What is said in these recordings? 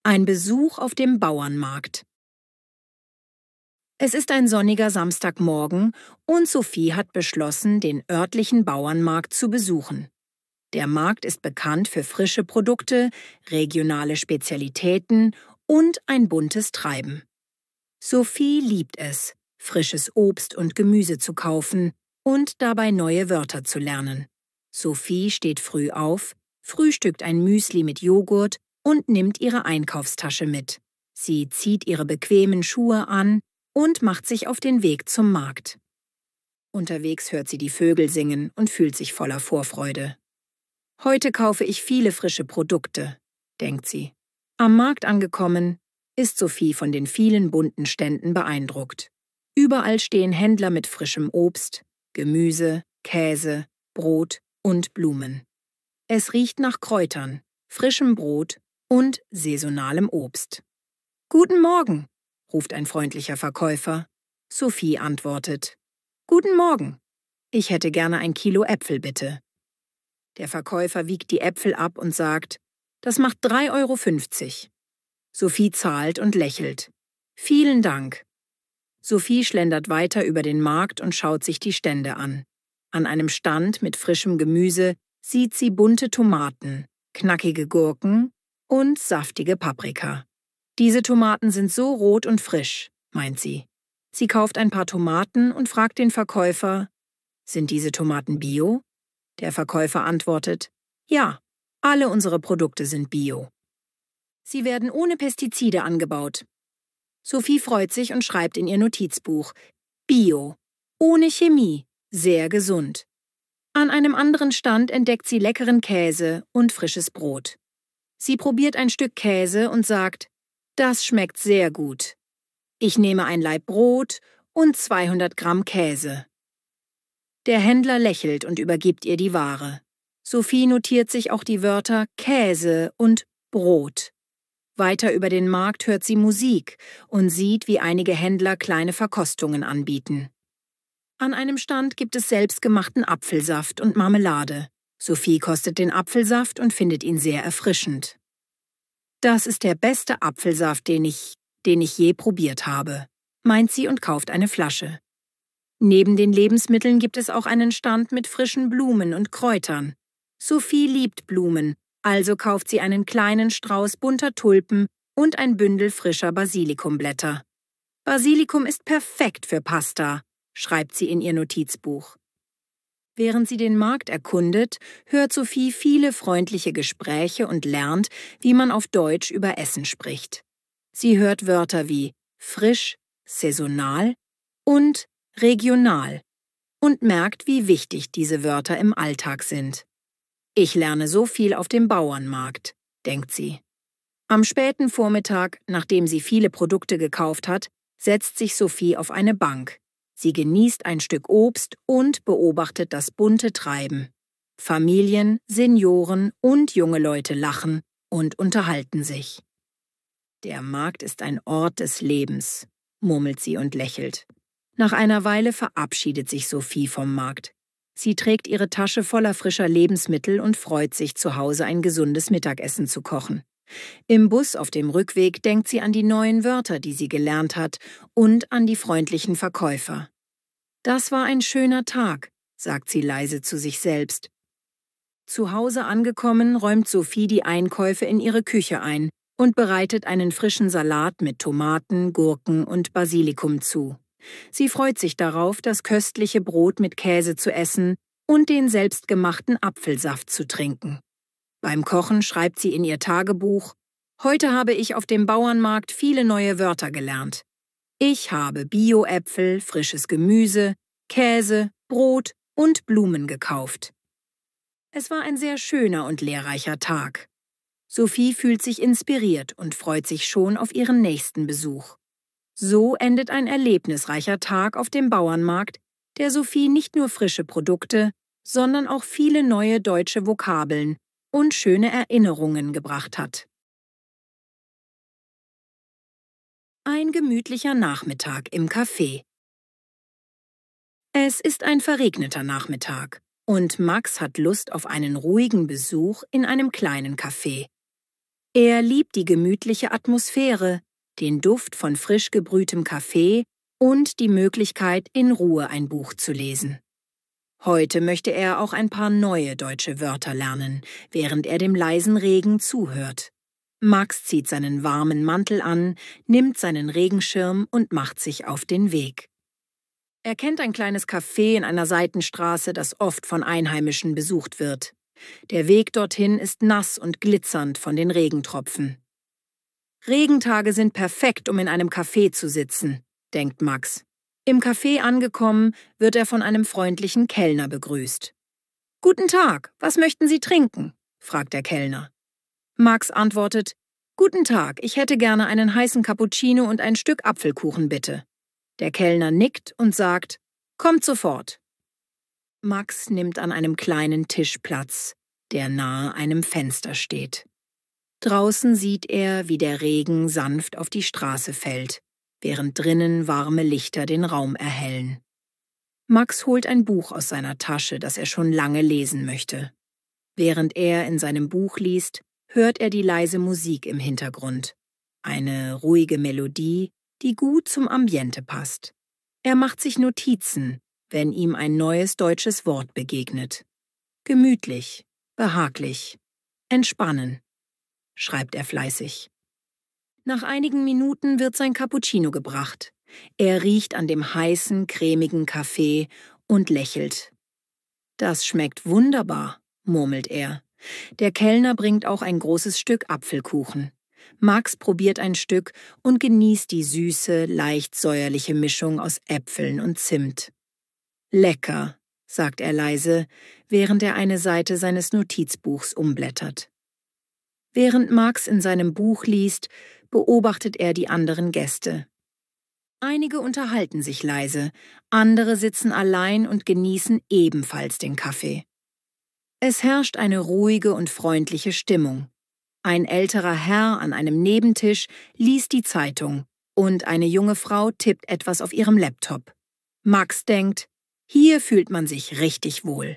Ein Besuch auf dem Bauernmarkt. Es ist ein sonniger Samstagmorgen und Sophie hat beschlossen, den örtlichen Bauernmarkt zu besuchen. Der Markt ist bekannt für frische Produkte, regionale Spezialitäten und ein buntes Treiben. Sophie liebt es, frisches Obst und Gemüse zu kaufen und dabei neue Wörter zu lernen. Sophie steht früh auf, frühstückt ein Müsli mit Joghurt und nimmt ihre Einkaufstasche mit. Sie zieht ihre bequemen Schuhe an und macht sich auf den Weg zum Markt. Unterwegs hört sie die Vögel singen und fühlt sich voller Vorfreude. Heute kaufe ich viele frische Produkte, denkt sie. Am Markt angekommen, ist Sophie von den vielen bunten Ständen beeindruckt. Überall stehen Händler mit frischem Obst, Gemüse, Käse, Brot und Blumen. Es riecht nach Kräutern, frischem Brot und saisonalem Obst. »Guten Morgen«, ruft ein freundlicher Verkäufer. Sophie antwortet: »Guten Morgen. Ich hätte gerne ein Kilo Äpfel, bitte.« Der Verkäufer wiegt die Äpfel ab und sagt: »Das macht 3,50 €. Sophie zahlt und lächelt. »Vielen Dank.« Sophie schlendert weiter über den Markt und schaut sich die Stände an. An einem Stand mit frischem Gemüse sieht sie bunte Tomaten, knackige Gurken und saftige Paprika. Diese Tomaten sind so rot und frisch, meint sie. Sie kauft ein paar Tomaten und fragt den Verkäufer: »Sind diese Tomaten bio?« Der Verkäufer antwortet: »Ja, alle unsere Produkte sind bio. Sie werden ohne Pestizide angebaut.« Sophie freut sich und schreibt in ihr Notizbuch: »Bio, ohne Chemie, sehr gesund.« An einem anderen Stand entdeckt sie leckeren Käse und frisches Brot. Sie probiert ein Stück Käse und sagt: »Das schmeckt sehr gut. Ich nehme ein Laib Brot und 200 Gramm Käse.« Der Händler lächelt und übergibt ihr die Ware. Sophie notiert sich auch die Wörter Käse und Brot. Weiter über den Markt hört sie Musik und sieht, wie einige Händler kleine Verkostungen anbieten. An einem Stand gibt es selbstgemachten Apfelsaft und Marmelade. Sophie kostet den Apfelsaft und findet ihn sehr erfrischend. »Das ist der beste Apfelsaft, den ich je probiert habe«, meint sie und kauft eine Flasche. Neben den Lebensmitteln gibt es auch einen Stand mit frischen Blumen und Kräutern. Sophie liebt Blumen, also kauft sie einen kleinen Strauß bunter Tulpen und ein Bündel frischer Basilikumblätter. »Basilikum ist perfekt für Pasta«, schreibt sie in ihr Notizbuch. Während sie den Markt erkundet, hört Sophie viele freundliche Gespräche und lernt, wie man auf Deutsch über Essen spricht. Sie hört Wörter wie frisch, saisonal und regional und merkt, wie wichtig diese Wörter im Alltag sind. »Ich lerne so viel auf dem Bauernmarkt«, denkt sie. Am späten Vormittag, nachdem sie viele Produkte gekauft hat, setzt sich Sophie auf eine Bank. Sie genießt ein Stück Obst und beobachtet das bunte Treiben. Familien, Senioren und junge Leute lachen und unterhalten sich. »Der Markt ist ein Ort des Lebens«, murmelt sie und lächelt. Nach einer Weile verabschiedet sich Sophie vom Markt. Sie trägt ihre Tasche voller frischer Lebensmittel und freut sich, zu Hause ein gesundes Mittagessen zu kochen. Im Bus auf dem Rückweg denkt sie an die neuen Wörter, die sie gelernt hat, und an die freundlichen Verkäufer. »Das war ein schöner Tag«, sagt sie leise zu sich selbst. Zu Hause angekommen, räumt Sophie die Einkäufe in ihre Küche ein und bereitet einen frischen Salat mit Tomaten, Gurken und Basilikum zu. Sie freut sich darauf, das köstliche Brot mit Käse zu essen und den selbstgemachten Apfelsaft zu trinken. Beim Kochen schreibt sie in ihr Tagebuch: »Heute habe ich auf dem Bauernmarkt viele neue Wörter gelernt. Ich habe Bio-Äpfel, frisches Gemüse, Käse, Brot und Blumen gekauft.« Es war ein sehr schöner und lehrreicher Tag. Sophie fühlt sich inspiriert und freut sich schon auf ihren nächsten Besuch. So endet ein erlebnisreicher Tag auf dem Bauernmarkt, der Sophie nicht nur frische Produkte, sondern auch viele neue deutsche Vokabeln und schöne Erinnerungen gebracht hat. Ein gemütlicher Nachmittag im Café. Es ist ein verregneter Nachmittag und Max hat Lust auf einen ruhigen Besuch in einem kleinen Café. Er liebt die gemütliche Atmosphäre, den Duft von frisch gebrühtem Kaffee und die Möglichkeit, in Ruhe ein Buch zu lesen. Heute möchte er auch ein paar neue deutsche Wörter lernen, während er dem leisen Regen zuhört. Max zieht seinen warmen Mantel an, nimmt seinen Regenschirm und macht sich auf den Weg. Er kennt ein kleines Café in einer Seitenstraße, das oft von Einheimischen besucht wird. Der Weg dorthin ist nass und glitzernd von den Regentropfen. Regentage sind perfekt, um in einem Café zu sitzen, denkt Max. Im Café angekommen, wird er von einem freundlichen Kellner begrüßt. »Guten Tag, was möchten Sie trinken?« fragt der Kellner. Max antwortet, »Guten Tag, ich hätte gerne einen heißen Cappuccino und ein Stück Apfelkuchen, bitte.« Der Kellner nickt und sagt, »Kommt sofort.« Max nimmt an einem kleinen Tisch Platz, der nahe einem Fenster steht. Draußen sieht er, wie der Regen sanft auf die Straße fällt, während drinnen warme Lichter den Raum erhellen. Max holt ein Buch aus seiner Tasche, das er schon lange lesen möchte. Während er in seinem Buch liest, hört er die leise Musik im Hintergrund. Eine ruhige Melodie, die gut zum Ambiente passt. Er macht sich Notizen, wenn ihm ein neues deutsches Wort begegnet. Gemütlich, behaglich, entspannen, schreibt er fleißig. Nach einigen Minuten wird sein Cappuccino gebracht. Er riecht an dem heißen, cremigen Kaffee und lächelt. »Das schmeckt wunderbar«, murmelt er. Der Kellner bringt auch ein großes Stück Apfelkuchen. Max probiert ein Stück und genießt die süße, leicht säuerliche Mischung aus Äpfeln und Zimt. »Lecker«, sagt er leise, während er eine Seite seines Notizbuchs umblättert. Während Max in seinem Buch liest, beobachtet er die anderen Gäste. Einige unterhalten sich leise, andere sitzen allein und genießen ebenfalls den Kaffee. Es herrscht eine ruhige und freundliche Stimmung. Ein älterer Herr an einem Nebentisch liest die Zeitung und eine junge Frau tippt etwas auf ihrem Laptop. Max denkt, hier fühlt man sich richtig wohl.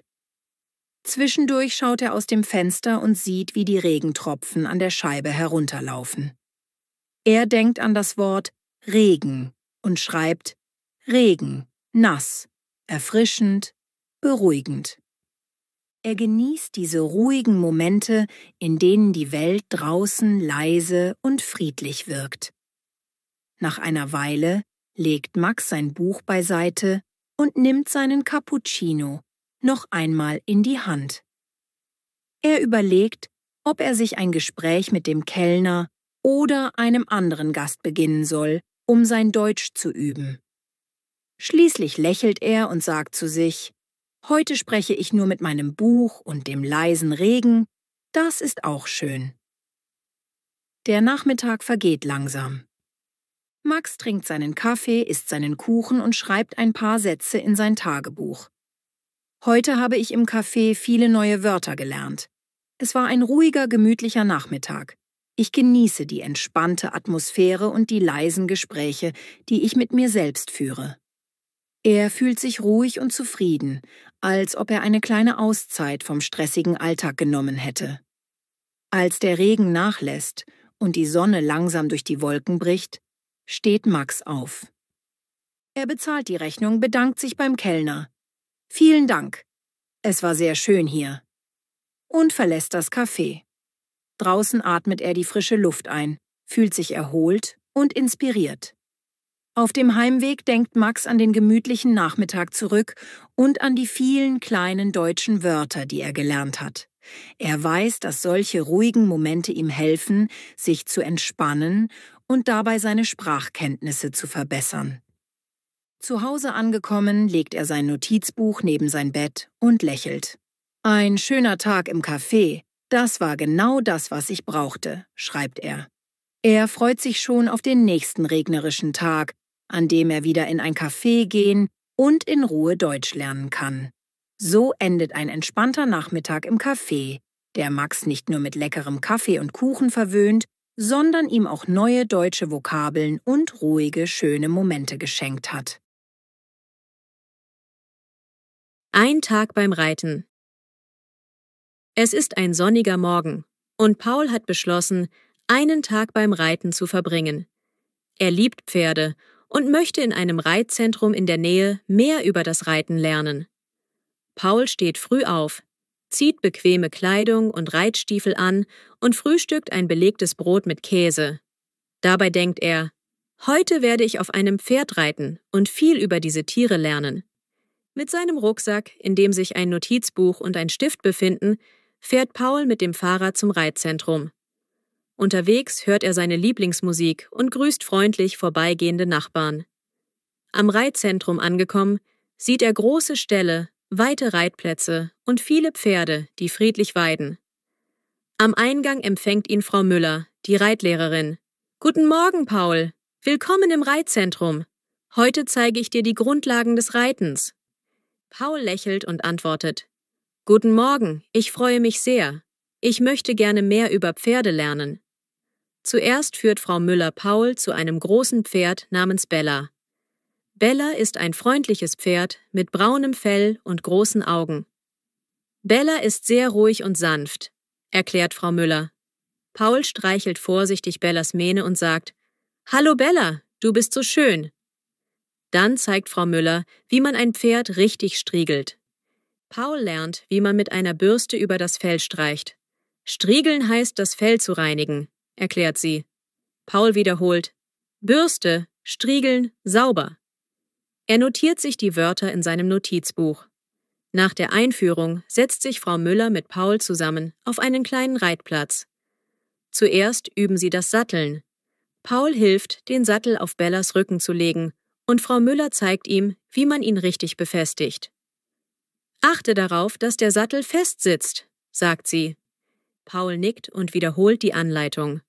Zwischendurch schaut er aus dem Fenster und sieht, wie die Regentropfen an der Scheibe herunterlaufen. Er denkt an das Wort Regen und schreibt Regen, nass, erfrischend, beruhigend. Er genießt diese ruhigen Momente, in denen die Welt draußen leise und friedlich wirkt. Nach einer Weile legt Max sein Buch beiseite und nimmt seinen Cappuccino noch einmal in die Hand. Er überlegt, ob er sich ein Gespräch mit dem Kellner oder einem anderen Gast beginnen soll, um sein Deutsch zu üben. Schließlich lächelt er und sagt zu sich, heute spreche ich nur mit meinem Buch und dem leisen Regen, das ist auch schön. Der Nachmittag vergeht langsam. Max trinkt seinen Kaffee, isst seinen Kuchen und schreibt ein paar Sätze in sein Tagebuch. Heute habe ich im Café viele neue Wörter gelernt. Es war ein ruhiger, gemütlicher Nachmittag. Ich genieße die entspannte Atmosphäre und die leisen Gespräche, die ich mit mir selbst führe. Er fühlt sich ruhig und zufrieden, als ob er eine kleine Auszeit vom stressigen Alltag genommen hätte. Als der Regen nachlässt und die Sonne langsam durch die Wolken bricht, steht Max auf. Er bezahlt die Rechnung, bedankt sich beim Kellner. »Vielen Dank. Es war sehr schön hier.« Und verlässt das Café. Draußen atmet er die frische Luft ein, fühlt sich erholt und inspiriert. Auf dem Heimweg denkt Max an den gemütlichen Nachmittag zurück und an die vielen kleinen deutschen Wörter, die er gelernt hat. Er weiß, dass solche ruhigen Momente ihm helfen, sich zu entspannen und dabei seine Sprachkenntnisse zu verbessern. Zu Hause angekommen, legt er sein Notizbuch neben sein Bett und lächelt. »Ein schöner Tag im Café, das war genau das, was ich brauchte«, schreibt er. Er freut sich schon auf den nächsten regnerischen Tag, an dem er wieder in ein Café gehen und in Ruhe Deutsch lernen kann. So endet ein entspannter Nachmittag im Café, der Max nicht nur mit leckerem Kaffee und Kuchen verwöhnt, sondern ihm auch neue deutsche Vokabeln und ruhige, schöne Momente geschenkt hat. Ein Tag beim Reiten. Es ist ein sonniger Morgen und Paul hat beschlossen, einen Tag beim Reiten zu verbringen. Er liebt Pferde und möchte in einem Reitzentrum in der Nähe mehr über das Reiten lernen. Paul steht früh auf, zieht bequeme Kleidung und Reitstiefel an und frühstückt ein belegtes Brot mit Käse. Dabei denkt er: Heute werde ich auf einem Pferd reiten und viel über diese Tiere lernen. Mit seinem Rucksack, in dem sich ein Notizbuch und ein Stift befinden, fährt Paul mit dem Fahrrad zum Reitzentrum. Unterwegs hört er seine Lieblingsmusik und grüßt freundlich vorbeigehende Nachbarn. Am Reitzentrum angekommen, sieht er große Ställe, weite Reitplätze und viele Pferde, die friedlich weiden. Am Eingang empfängt ihn Frau Müller, die Reitlehrerin. »Guten Morgen, Paul. Willkommen im Reitzentrum. Heute zeige ich dir die Grundlagen des Reitens.« Paul lächelt und antwortet: »Guten Morgen, ich freue mich sehr. Ich möchte gerne mehr über Pferde lernen.« Zuerst führt Frau Müller Paul zu einem großen Pferd namens Bella. Bella ist ein freundliches Pferd mit braunem Fell und großen Augen. »Bella ist sehr ruhig und sanft«, erklärt Frau Müller. Paul streichelt vorsichtig Bellas Mähne und sagt: »Hallo Bella, du bist so schön.« Dann zeigt Frau Müller, wie man ein Pferd richtig striegelt. Paul lernt, wie man mit einer Bürste über das Fell streicht. »Striegeln heißt, das Fell zu reinigen«, erklärt sie. Paul wiederholt: »Bürste, striegeln, sauber.« Er notiert sich die Wörter in seinem Notizbuch. Nach der Einführung setzt sich Frau Müller mit Paul zusammen auf einen kleinen Reitplatz. Zuerst üben sie das Satteln. Paul hilft, den Sattel auf Bellas Rücken zu legen, und Frau Müller zeigt ihm, wie man ihn richtig befestigt. »Achte darauf, dass der Sattel fest sitzt«, sagt sie. Paul nickt und wiederholt die Anleitung.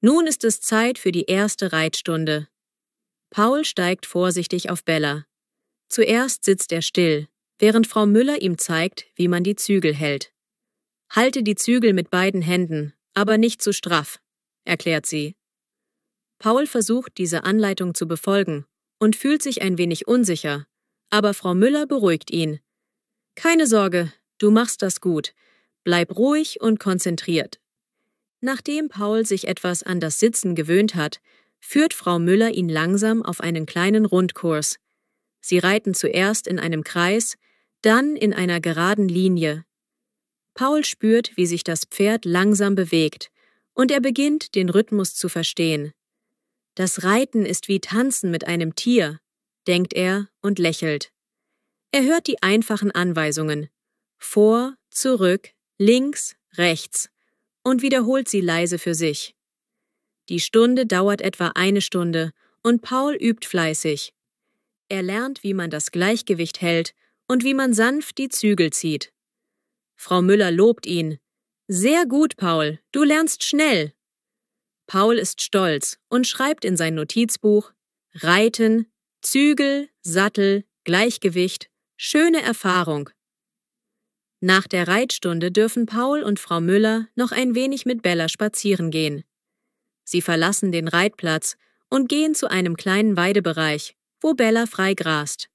Nun ist es Zeit für die erste Reitstunde. Paul steigt vorsichtig auf Bella. Zuerst sitzt er still, während Frau Müller ihm zeigt, wie man die Zügel hält. »Halte die Zügel mit beiden Händen, aber nicht zu straff«, erklärt sie. Paul versucht, diese Anleitung zu befolgen und fühlt sich ein wenig unsicher, aber Frau Müller beruhigt ihn. »Keine Sorge, du machst das gut. Bleib ruhig und konzentriert.« Nachdem Paul sich etwas an das Sitzen gewöhnt hat, führt Frau Müller ihn langsam auf einen kleinen Rundkurs. Sie reiten zuerst in einem Kreis, dann in einer geraden Linie. Paul spürt, wie sich das Pferd langsam bewegt, und er beginnt, den Rhythmus zu verstehen. Das Reiten ist wie Tanzen mit einem Tier, denkt er und lächelt. Er hört die einfachen Anweisungen: vor, zurück, links, rechts, und wiederholt sie leise für sich. Die Stunde dauert etwa 1 Stunde und Paul übt fleißig. Er lernt, wie man das Gleichgewicht hält und wie man sanft die Zügel zieht. Frau Müller lobt ihn. »Sehr gut, Paul, du lernst schnell.« Paul ist stolz und schreibt in sein Notizbuch: Reiten, Zügel, Sattel, Gleichgewicht, schöne Erfahrung. Nach der Reitstunde dürfen Paul und Frau Müller noch ein wenig mit Bella spazieren gehen. Sie verlassen den Reitplatz und gehen zu einem kleinen Weidebereich, wo Bella frei grast.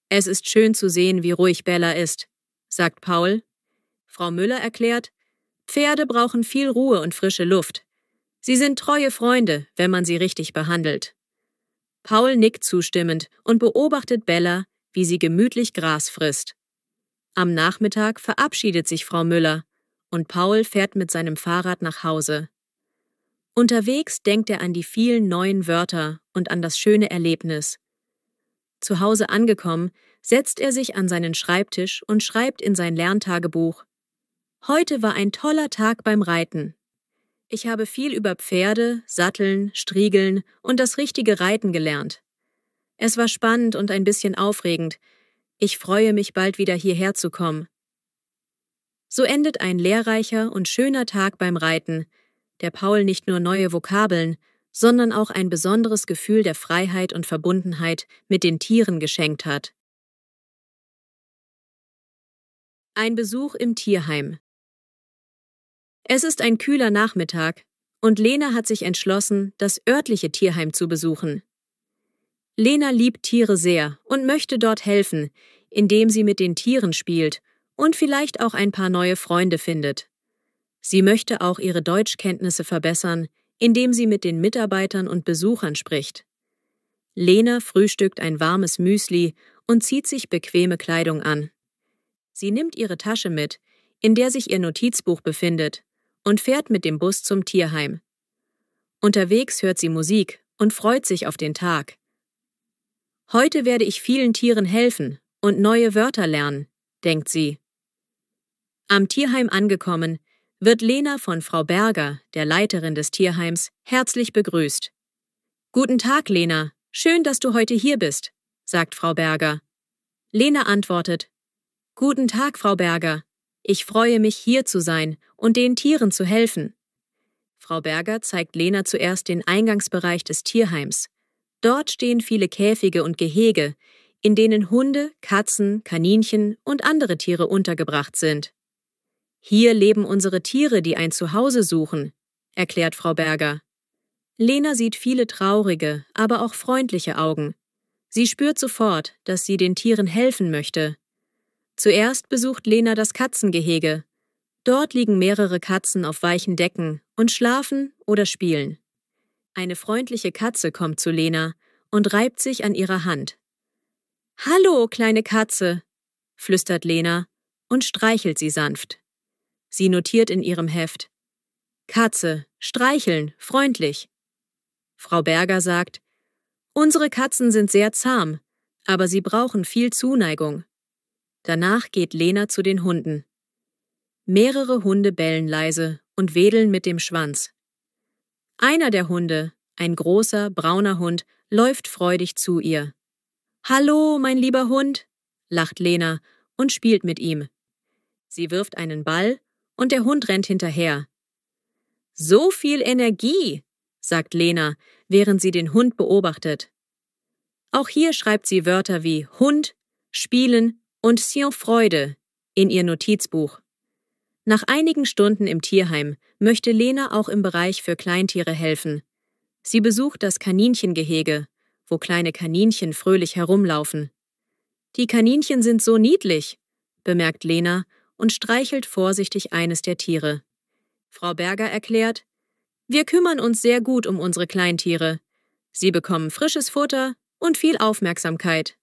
»Es ist schön zu sehen, wie ruhig Bella ist«, sagt Paul. Frau Müller erklärt: »Pferde brauchen viel Ruhe und frische Luft. Sie sind treue Freunde, wenn man sie richtig behandelt.« Paul nickt zustimmend und beobachtet Bella, wie sie gemütlich Gras frisst. Am Nachmittag verabschiedet sich Frau Müller und Paul fährt mit seinem Fahrrad nach Hause. Unterwegs denkt er an die vielen neuen Wörter und an das schöne Erlebnis. Zu Hause angekommen, setzt er sich an seinen Schreibtisch und schreibt in sein Lerntagebuch: »Heute war ein toller Tag beim Reiten. Ich habe viel über Pferde, Satteln, Striegeln und das richtige Reiten gelernt. Es war spannend und ein bisschen aufregend. Ich freue mich, bald wieder hierher zu kommen.« So endet ein lehrreicher und schöner Tag beim Reiten, der Paul nicht nur neue Vokabeln, sondern auch ein besonderes Gefühl der Freiheit und Verbundenheit mit den Tieren geschenkt hat. Ein Besuch im Tierheim. Es ist ein kühler Nachmittag und Lena hat sich entschlossen, das örtliche Tierheim zu besuchen. Lena liebt Tiere sehr und möchte dort helfen, indem sie mit den Tieren spielt und vielleicht auch ein paar neue Freunde findet. Sie möchte auch ihre Deutschkenntnisse verbessern, indem sie mit den Mitarbeitern und Besuchern spricht. Lena frühstückt ein warmes Müsli und zieht sich bequeme Kleidung an. Sie nimmt ihre Tasche mit, in der sich ihr Notizbuch befindet, und fährt mit dem Bus zum Tierheim. Unterwegs hört sie Musik und freut sich auf den Tag. Heute werde ich vielen Tieren helfen und neue Wörter lernen, denkt sie. Am Tierheim angekommen, wird Lena von Frau Berger, der Leiterin des Tierheims, herzlich begrüßt. »Guten Tag, Lena. Schön, dass du heute hier bist«, sagt Frau Berger. Lena antwortet: »Guten Tag, Frau Berger. Ich freue mich, hier zu sein und den Tieren zu helfen.« Frau Berger zeigt Lena zuerst den Eingangsbereich des Tierheims. Dort stehen viele Käfige und Gehege, in denen Hunde, Katzen, Kaninchen und andere Tiere untergebracht sind. »Hier leben unsere Tiere, die ein Zuhause suchen«, erklärt Frau Berger. Lena sieht viele traurige, aber auch freundliche Augen. Sie spürt sofort, dass sie den Tieren helfen möchte. Zuerst besucht Lena das Katzengehege. Dort liegen mehrere Katzen auf weichen Decken und schlafen oder spielen. Eine freundliche Katze kommt zu Lena und reibt sich an ihrer Hand. »Hallo, kleine Katze«, flüstert Lena und streichelt sie sanft. Sie notiert in ihrem Heft: »Katze, streicheln, freundlich.« Frau Berger sagt: »Unsere Katzen sind sehr zahm, aber sie brauchen viel Zuneigung.« Danach geht Lena zu den Hunden. Mehrere Hunde bellen leise und wedeln mit dem Schwanz. Einer der Hunde, ein großer, brauner Hund, läuft freudig zu ihr. »Hallo, mein lieber Hund«, lacht Lena und spielt mit ihm. Sie wirft einen Ball und der Hund rennt hinterher. »So viel Energie«, sagt Lena, während sie den Hund beobachtet. Auch hier schreibt sie Wörter wie Hund, Spielen und Freude in ihr Notizbuch. Nach einigen Stunden im Tierheim möchte Lena auch im Bereich für Kleintiere helfen. Sie besucht das Kaninchengehege, wo kleine Kaninchen fröhlich herumlaufen. »Die Kaninchen sind so niedlich«, bemerkt Lena und streichelt vorsichtig eines der Tiere. Frau Berger erklärt: »Wir kümmern uns sehr gut um unsere Kleintiere. Sie bekommen frisches Futter und viel Aufmerksamkeit.«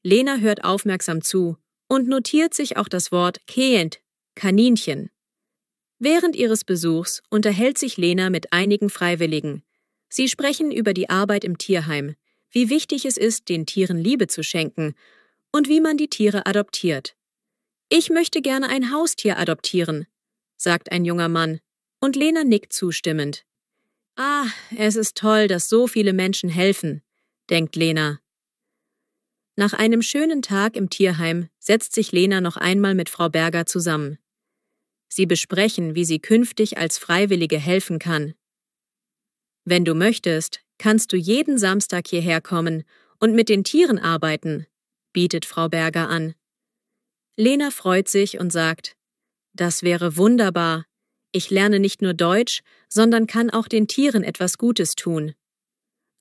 Lena hört aufmerksam zu und notiert sich auch das Wort Kind, Kaninchen. Während ihres Besuchs unterhält sich Lena mit einigen Freiwilligen. Sie sprechen über die Arbeit im Tierheim, wie wichtig es ist, den Tieren Liebe zu schenken und wie man die Tiere adoptiert. »Ich möchte gerne ein Haustier adoptieren«, sagt ein junger Mann, und Lena nickt zustimmend. »Ah, es ist toll, dass so viele Menschen helfen«, denkt Lena. Nach einem schönen Tag im Tierheim setzt sich Lena noch einmal mit Frau Berger zusammen. Sie besprechen, wie sie künftig als Freiwillige helfen kann. »Wenn du möchtest, kannst du jeden Samstag hierher kommen und mit den Tieren arbeiten«, bietet Frau Berger an. Lena freut sich und sagt: »Das wäre wunderbar. Ich lerne nicht nur Deutsch, sondern kann auch den Tieren etwas Gutes tun.«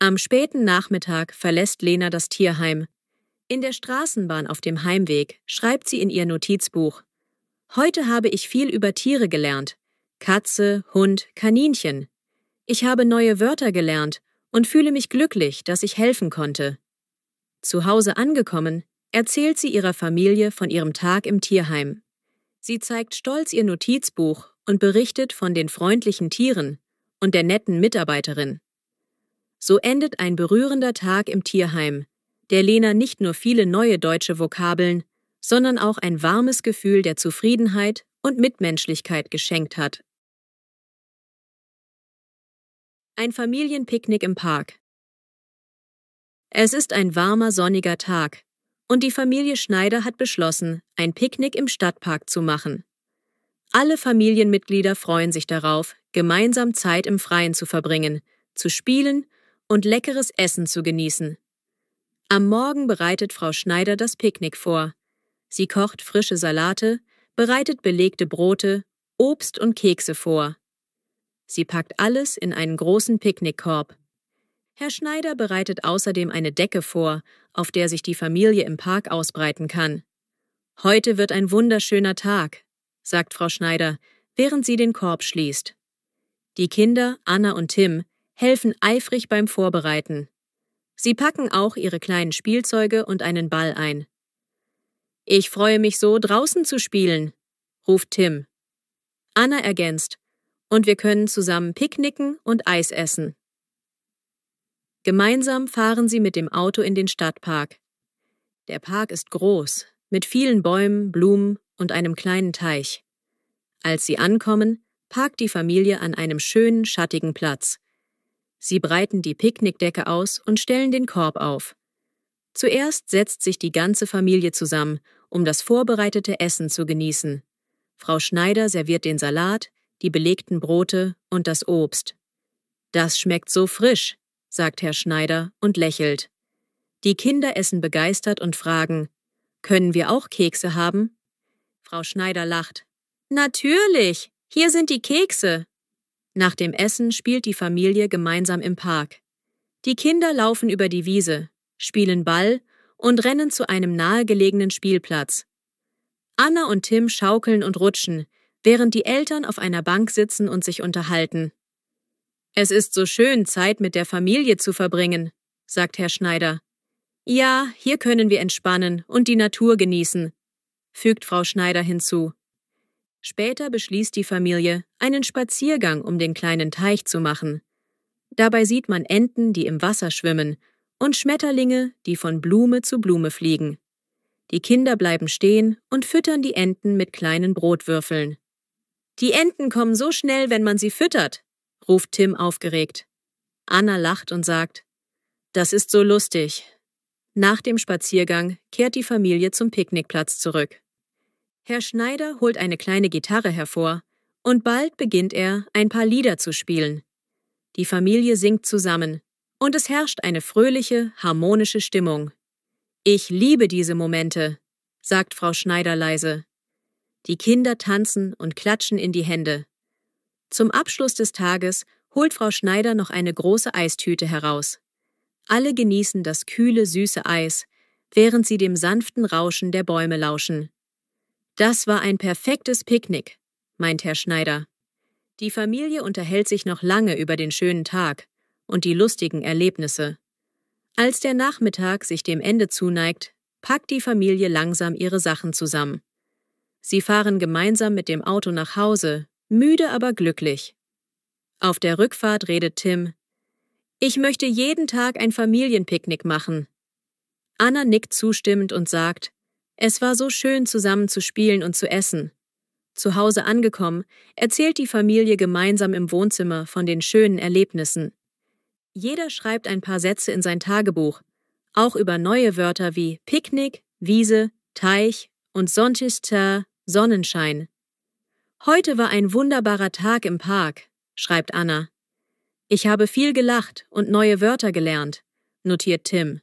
Am späten Nachmittag verlässt Lena das Tierheim. In der Straßenbahn auf dem Heimweg schreibt sie in ihr Notizbuch: »Heute habe ich viel über Tiere gelernt. Katze, Hund, Kaninchen. Ich habe neue Wörter gelernt und fühle mich glücklich, dass ich helfen konnte.« Zu Hause angekommen, erzählt sie ihrer Familie von ihrem Tag im Tierheim. Sie zeigt stolz ihr Notizbuch und berichtet von den freundlichen Tieren und der netten Mitarbeiterin. So endet ein berührender Tag im Tierheim, der Lena nicht nur viele neue deutsche Vokabeln, sondern auch ein warmes Gefühl der Zufriedenheit und Mitmenschlichkeit geschenkt hat. Ein Familienpicknick im Park. Es ist ein warmer, sonniger Tag und die Familie Schneider hat beschlossen, ein Picknick im Stadtpark zu machen. Alle Familienmitglieder freuen sich darauf, gemeinsam Zeit im Freien zu verbringen, zu spielen und leckeres Essen zu genießen. Am Morgen bereitet Frau Schneider das Picknick vor. Sie kocht frische Salate, bereitet belegte Brote, Obst und Kekse vor. Sie packt alles in einen großen Picknickkorb. Herr Schneider bereitet außerdem eine Decke vor, auf der sich die Familie im Park ausbreiten kann. »Heute wird ein wunderschöner Tag«, sagt Frau Schneider, während sie den Korb schließt. Die Kinder, Anna und Tim, helfen eifrig beim Vorbereiten. Sie packen auch ihre kleinen Spielzeuge und einen Ball ein. »Ich freue mich so, draußen zu spielen«, ruft Tim. Anna ergänzt, »und wir können zusammen picknicken und Eis essen.« Gemeinsam fahren sie mit dem Auto in den Stadtpark. Der Park ist groß, mit vielen Bäumen, Blumen und einem kleinen Teich. Als sie ankommen, parkt die Familie an einem schönen, schattigen Platz. Sie breiten die Picknickdecke aus und stellen den Korb auf. Zuerst setzt sich die ganze Familie zusammen, um das vorbereitete Essen zu genießen. Frau Schneider serviert den Salat, die belegten Brote und das Obst. »Das schmeckt so frisch«, sagt Herr Schneider und lächelt. Die Kinder essen begeistert und fragen, »Können wir auch Kekse haben?« Frau Schneider lacht. »Natürlich, hier sind die Kekse.« Nach dem Essen spielt die Familie gemeinsam im Park. Die Kinder laufen über die Wiese, spielen Ball und rennen zu einem nahegelegenen Spielplatz. Anna und Tim schaukeln und rutschen, während die Eltern auf einer Bank sitzen und sich unterhalten. »Es ist so schön, Zeit mit der Familie zu verbringen«, sagt Herr Schneider. »Ja, hier können wir entspannen und die Natur genießen«, fügt Frau Schneider hinzu. Später beschließt die Familie, einen Spaziergang um den kleinen Teich zu machen. Dabei sieht man Enten, die im Wasser schwimmen, und Schmetterlinge, die von Blume zu Blume fliegen. Die Kinder bleiben stehen und füttern die Enten mit kleinen Brotwürfeln. »Die Enten kommen so schnell, wenn man sie füttert«, ruft Tim aufgeregt. Anna lacht und sagt, »Das ist so lustig.« Nach dem Spaziergang kehrt die Familie zum Picknickplatz zurück. Herr Schneider holt eine kleine Gitarre hervor und bald beginnt er, ein paar Lieder zu spielen. Die Familie singt zusammen und es herrscht eine fröhliche, harmonische Stimmung. »Ich liebe diese Momente«, sagt Frau Schneider leise. Die Kinder tanzen und klatschen in die Hände. Zum Abschluss des Tages holt Frau Schneider noch eine große Eistüte heraus. Alle genießen das kühle, süße Eis, während sie dem sanften Rauschen der Bäume lauschen. »Das war ein perfektes Picknick«, meint Herr Schneider. Die Familie unterhält sich noch lange über den schönen Tag und die lustigen Erlebnisse. Als der Nachmittag sich dem Ende zuneigt, packt die Familie langsam ihre Sachen zusammen. Sie fahren gemeinsam mit dem Auto nach Hause, müde aber glücklich. Auf der Rückfahrt redet Tim, »Ich möchte jeden Tag ein Familienpicknick machen.« Anna nickt zustimmend und sagt, »Es war so schön, zusammen zu spielen und zu essen.« Zu Hause angekommen, erzählt die Familie gemeinsam im Wohnzimmer von den schönen Erlebnissen. Jeder schreibt ein paar Sätze in sein Tagebuch, auch über neue Wörter wie Picknick, Wiese, Teich und Sonnenschein, Sonnenschein. »Heute war ein wunderbarer Tag im Park«, schreibt Anna. »Ich habe viel gelacht und neue Wörter gelernt«, notiert Tim.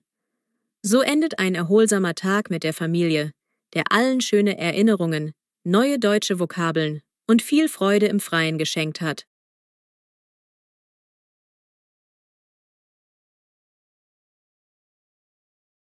So endet ein erholsamer Tag mit der Familie, der allen schöne Erinnerungen, neue deutsche Vokabeln und viel Freude im Freien geschenkt hat.